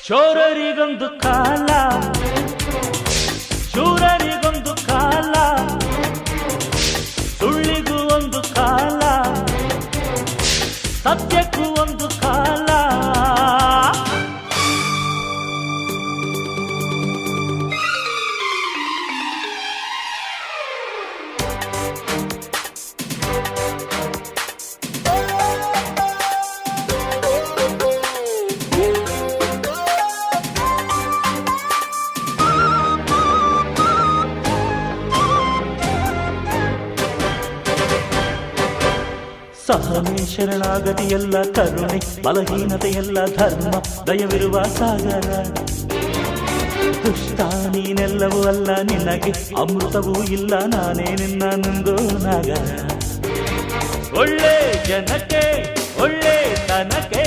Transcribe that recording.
ಶೋರರಿಗೊಂದು ಕಾಲ, ಶೂರರಿಗೊಂದು ಕಾಲ, ಸುಳ್ಳಿಗೂ ಒಂದು ಕಾಲ, ಸತ್ಯಕ್ಕೂ ಒಂದು ಕಾಲ. ಸಹನೆ ಶರಣಾಗತಿಯೆಲ್ಲ ಕರುಣೆ, ಬಲಹೀನತೆಯೆಲ್ಲ ಧರ್ಮ, ದಯವಿರುವ ಸಾಗರ. ದುಷ್ಟ ನೀನೆಲ್ಲವೂ ಅಲ್ಲ, ನಿನಗೆ ಅಮೃತವೂ ಇಲ್ಲ, ನಾನೇ ನಿನ್ನ ನಂದೋ ನಾಗರ. ಒಳ್ಳೆ ಜನಕ್ಕೆ ಒಳ್ಳೆ ತನಕ್ಕೆ